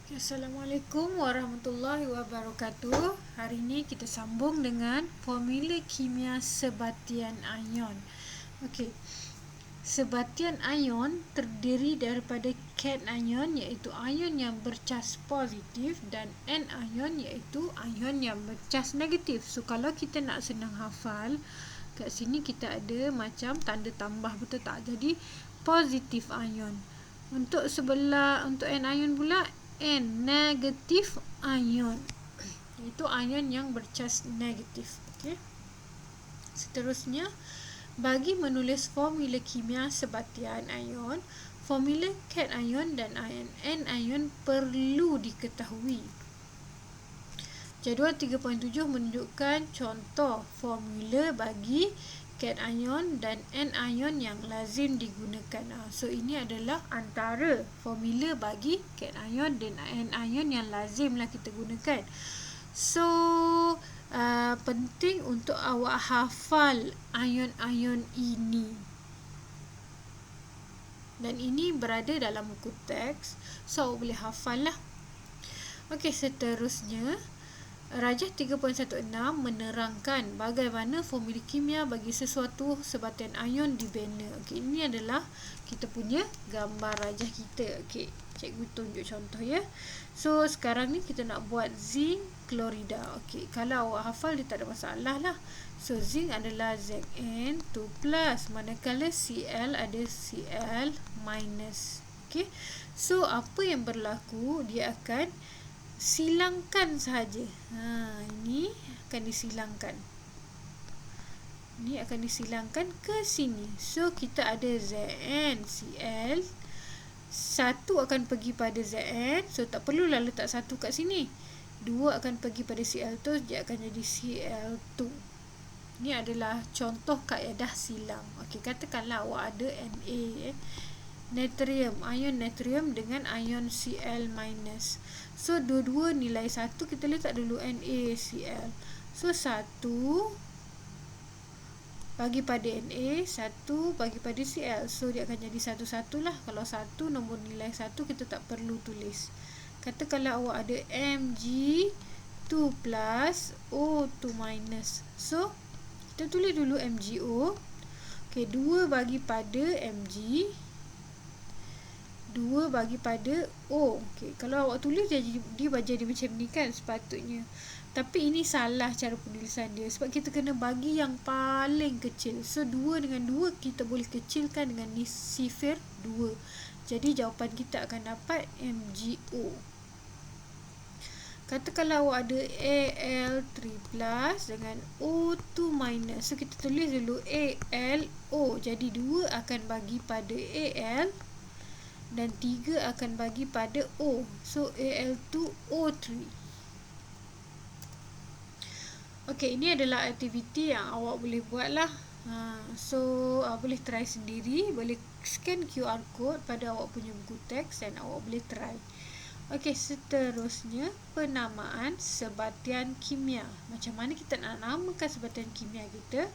Assalamualaikum warahmatullahi wabarakatuh. Hari ini kita sambung dengan formula kimia sebatian ion. Okey. Sebatian ion terdiri daripada cation ion iaitu ion yang bercas positif dan anion iaitu ion yang bercas negatif. So kalau kita nak senang hafal, kat sini kita ada macam tanda tambah, betul tak? Jadi positif ion. Untuk anion pula N negatif ion, itu ion yang bercas negatif. Okey. Seterusnya, bagi menulis formula kimia sebatian ion, formula cation ion dan anion perlu diketahui. Jadual 3.7 menunjukkan contoh formula bagi cation ion dan anion yang lazim digunakan. So ini adalah antara formula bagi cation ion dan anion yang lazimlah kita gunakan. So penting untuk awak hafal ion-ion ini. Dan ini berada dalam buku teks, so awak boleh hafal lah. Okey, seterusnya Rajah 3.16 menerangkan bagaimana formula kimia bagi sesuatu sebatian ion dibina. Okey, ini adalah kita punya gambar rajah kita. Okey, cikgu tunjuk contoh ya. So sekarang ni kita nak buat zinc klorida. Okey, kalau awak hafal dia tak ada masalah lah. So zinc adalah Zn2+, manakala Cl ada Cl-. Okey, so apa yang berlaku, dia akan silangkan sahaja. Ini akan disilangkan. Ini akan disilangkan ke sini. So kita ada ZnCl. Satu akan pergi pada Zn. So tak perlulah letak satu kat sini. Dua akan pergi pada Cl tu, dia akan jadi Cl2. Ini adalah contoh kaedah silang. Okey, katakanlah awak ada Na, natrium, ion natrium dengan ion Cl-. So dua-dua nilai 1, kita letak dulu NaCl. So 1 bagi pada Na, 1 bagi pada Cl. So dia akan jadi 1-1 lah. Kalau 1 nombor nilai 1 kita tak perlu tulis. Katakanlah awak ada Mg2 plus O2 minus. So kita tulis dulu MgO. Okey, 2 bagi pada Mg, 2 bagi pada O. Okey, kalau awak tulis dia jadi macam ni kan sepatutnya. Tapi ini salah cara penulisan dia, sebab kita kena bagi yang paling kecil. So 2 dengan 2 kita boleh kecilkan dengan sifir 2. Jadi jawapan kita akan dapat MgO. Katakanlah awak ada Al3+ dengan O2 minus. So kita tulis dulu AlO. Jadi 2 akan bagi pada Al dan 3 akan bagi pada O. So Al2O3. Okey, ini adalah aktiviti yang awak boleh buat lah. So boleh try sendiri. Boleh scan QR code pada awak punya buku teks dan awak boleh try. Okey, seterusnya penamaan sebatian kimia. Macam mana kita nak namakan sebatian kimia kita?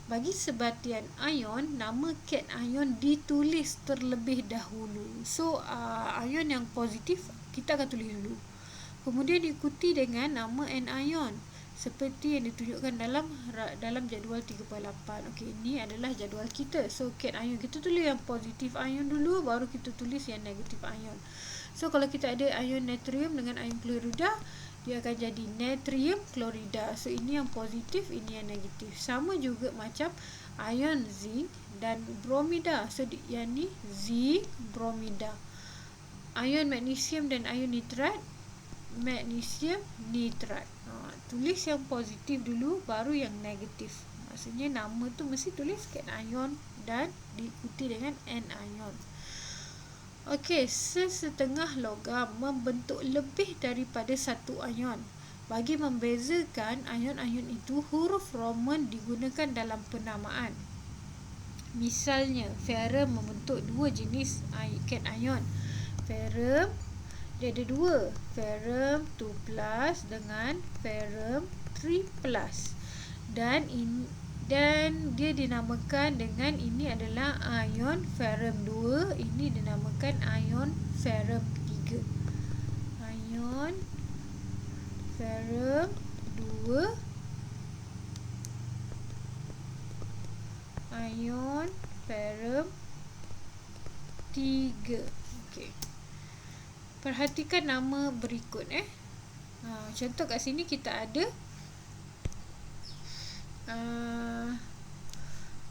Bagi sebatian ion, nama cation ion ditulis terlebih dahulu. So ion yang positif kita akan tulis dulu. Kemudian diikuti dengan nama anion seperti yang ditunjukkan dalam jadual 3.8. Okey, ini adalah jadual kita. So cation ion kita tulis yang positif ion dulu, baru kita tulis yang negatif ion. So kalau kita ada ion natrium dengan ion klorida, dia akan jadi natrium klorida. So ini yang positif, ini yang negatif. Sama juga macam ion zinc dan bromida. So yang ni zinc bromida. Ion magnesium dan ion nitrat, magnesium nitrat. Tulis yang positif dulu, baru yang negatif. Maksudnya nama tu mesti tulis cation ion dan diikuti dengan anion. Okey, sesetengah logam membentuk lebih daripada satu ion. Bagi membezakan ion-ion itu, huruf Roman digunakan dalam penamaan. Misalnya, ferrum membentuk dua jenis cation ion. Ferrum dia ada dua, ferrum 2+ dengan ferrum 3+. Dan dia dinamakan dengan, ini adalah ion ferrum 2, ini dinamakan ion ferrum 3. Ferrum 2, ion ferrum 3. Okey. Perhatikan nama berikut contoh kat sini kita ada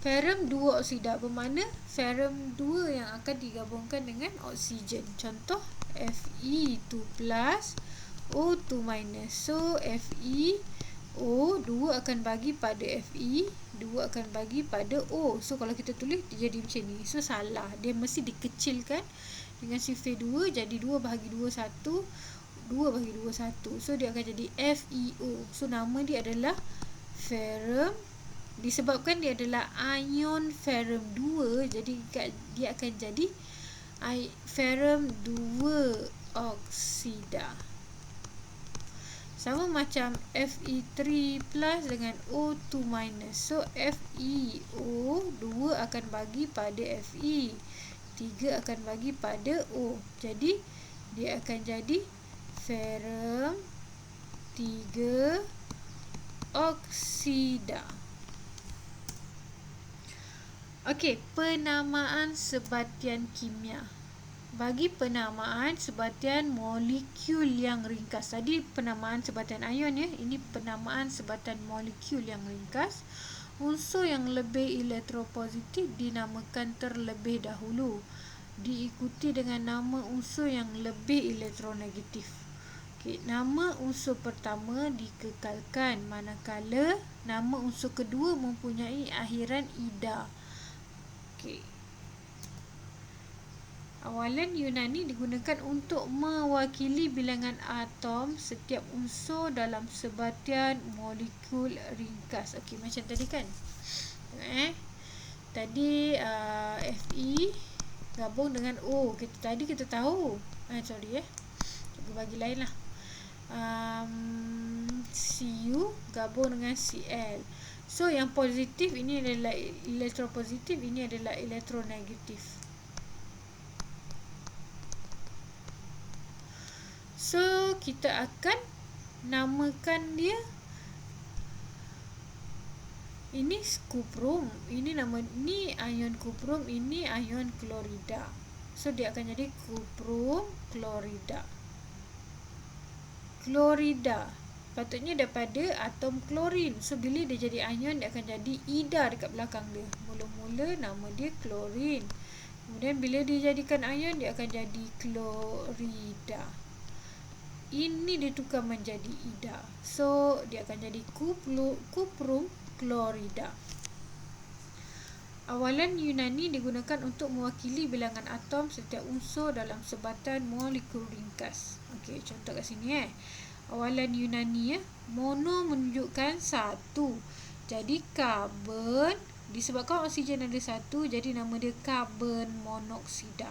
ferrum 2 oksida, bermakna ferrum 2 yang akan digabungkan dengan oksigen. Contoh Fe2 plus O2 minus. So FeO2 akan bagi pada Fe, 2 akan bagi pada O. So kalau kita tulis dia jadi macam ni. So salah, dia mesti dikecilkan dengan sifar 2, jadi 2 bahagi 2 1, 2 bahagi 2 1. So dia akan jadi FeO. So nama dia adalah ferrum, disebabkan dia adalah ion ferrum 2, jadi dia akan jadi ferrum 2 oksida. Sama macam Fe3 plus dengan O2 minus. So FeO2 akan bagi pada Fe, 3 akan bagi pada O. Jadi dia akan jadi ferrum 3 oksida. Okey, penamaan sebatian kimia. Bagi penamaan sebatian molekul yang ringkas. Tadi penamaan sebatian ion ya. Ini penamaan sebatian molekul yang ringkas. Unsur yang lebih elektropositif dinamakan terlebih dahulu, diikuti dengan nama unsur yang lebih elektronegatif. Okey, nama unsur pertama dikekalkan, manakala nama unsur kedua mempunyai akhiran ida. Okey. Awalan Yunani digunakan untuk mewakili bilangan atom setiap unsur dalam sebatian molekul ringkas. Okey, macam tadi kan. Tadi Fe gabung dengan O. Tadi kita tahu. Kita bagi lain lah. Cu gabung dengan Cl. So yang positif ini adalah elektropositif, ini adalah elektronegatif. So kita akan namakan dia, ini kuprum, ini ion kuprum, ini ion klorida. So dia akan jadi kuprum klorida. Klorida patutnya daripada atom klorin. So bila dia jadi ion, dia akan jadi ida dekat belakang dia. Mula-mula nama dia klorin. Kemudian bila dia jadikan ion, dia akan jadi klorida. Ini ditukar menjadi ida. So dia akan jadi kuprum klorida. Awalan Yunani digunakan untuk mewakili bilangan atom setiap unsur dalam sebatian molekul ringkas. Okey, contoh kat sini Awalan Yunani mono menunjukkan 1. Jadi karbon, disebabkan oksigen ada 1, jadi nama dia karbon monoksida.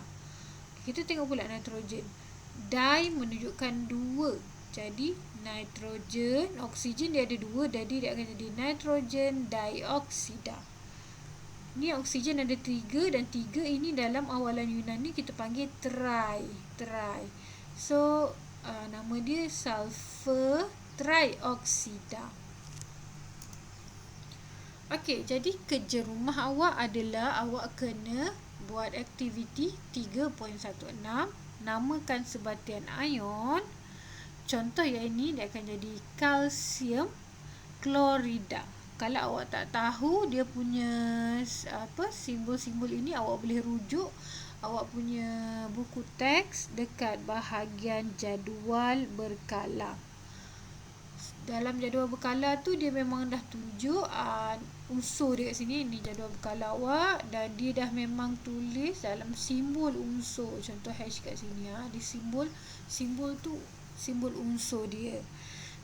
Kita tengok pula nitrogen. Di menunjukkan 2. Jadi nitrogen, oksigen dia ada 2, jadi dia akan jadi nitrogen dioksida. Ni oksigen ada 3, dan 3 ini dalam awalan Yunani kita panggil tri. So nama dia sulfur trioksida. Okey, jadi kerja rumah awak adalah awak kena buat aktiviti 3.16, namakan sebatian ion. Contoh yang ini dia akan jadi kalsium klorida. Kalau awak tak tahu dia punya simbol-simbol ini, awak boleh rujuk awak punya buku teks dekat bahagian jadual berkala. Dalam jadual berkala tu dia memang dah tunjuk unsur dia kat sini. Ini jadual berkala awak, dan dia dah memang tulis dalam simbol unsur. Contoh H kat sini di simbol tu simbol unsur dia.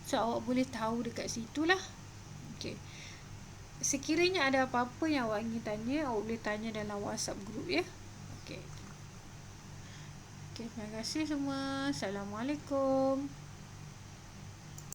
So awak boleh tahu dekat situ lah. Okey. Sekiranya ada apa-apa yang awak ingin tanya, awak boleh tanya dalam WhatsApp group ya. Okey. Terima kasih semua. Assalamualaikum.